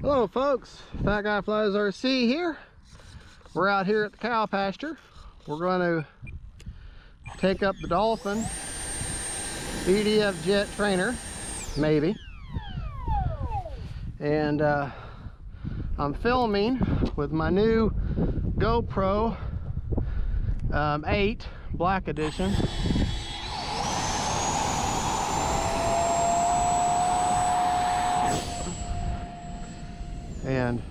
Hello folks, Fat Guy Flies RC here. We're out here at the cow pasture. We're going to take up the Dolphin EDF Jet Trainer, maybe. And I'm filming with my new GoPro 8 Black Edition. And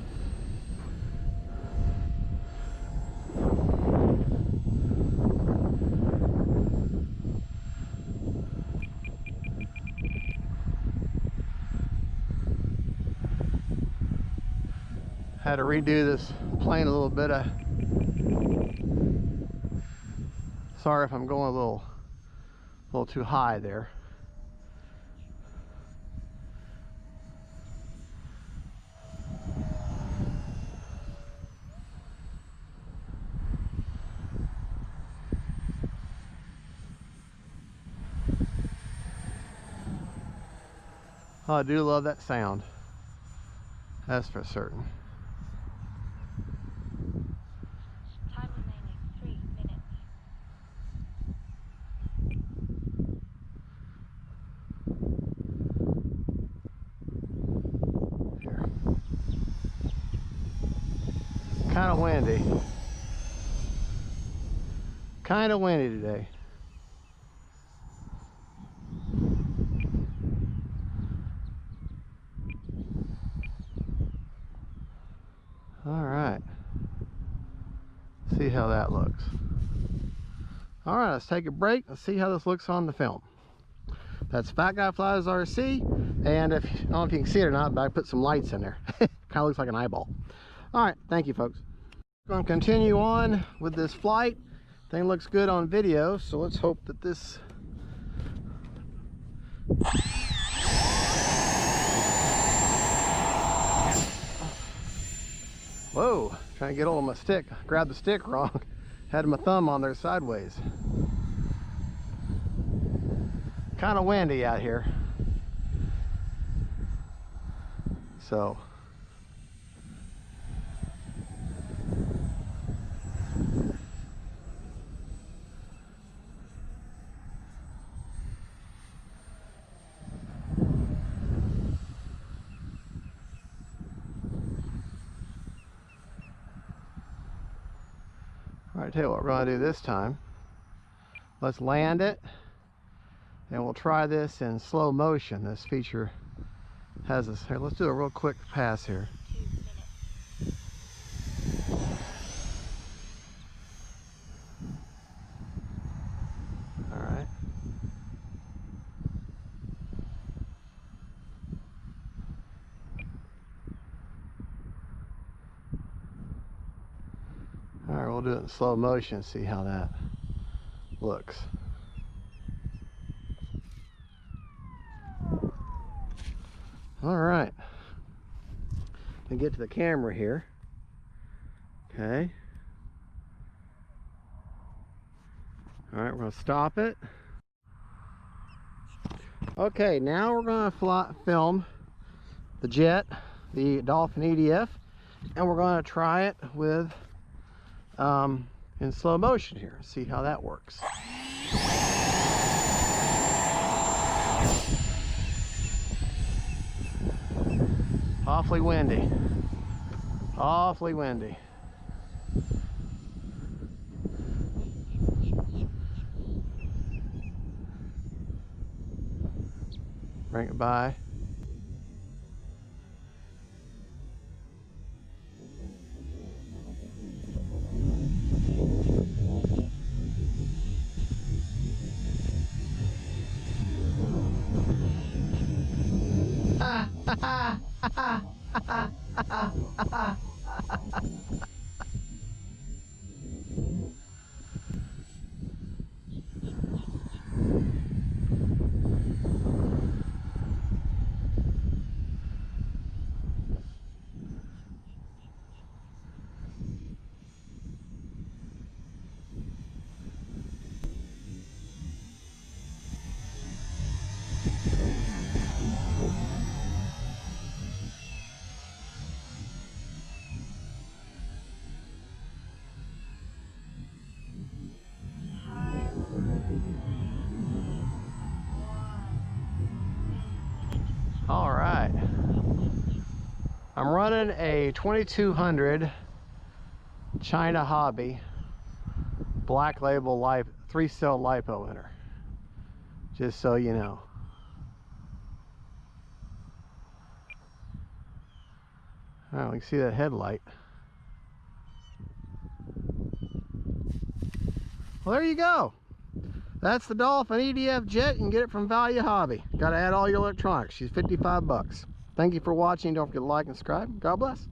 had to redo this plane a little bit. Sorry if I'm going a little too high there. Oh, I do love that sound. That's for certain. Time remaining 3 minutes. Here. Kind of windy. Kind of windy today. All right. See how that looks. All right, let's take a break and see how this looks on the film. That's Fat Guy Flies RC, and if I don't know if you can see it or not, but I put some lights in there. Kind of looks like an eyeball. All right, thank you, folks. Going to continue on with this flight. Thing looks good on video, so let's hope that this. Whoa, trying to get hold of my stick. Grabbed the stick wrong. Had my thumb on there sideways. Kind of windy out here. So. All right, tell you what we're going to do this time. Let's land it, and we'll try this in slow motion. This feature has this. Here, let's do a real quick pass here. 2 minutes. All right. All right, we'll do it in slow motion, see how that looks. All right. And get to the camera here. Okay. All right, we're going to stop it. Okay, now we're going to film the jet, the Dolphin EDF, and we're going to try it with in slow motion here. See how that works. Awfully windy. Awfully windy. Bring it by. I'm running a 2200 China Hobby black label 3-cell lipo in her, just so you know. Oh, we can see that headlight. Well, there you go. That's the Dolphin EDF Jet. You can get it from Value Hobby. Got to add all your electronics. She's 55 bucks. Thank you for watching. Don't forget to like and subscribe. God bless.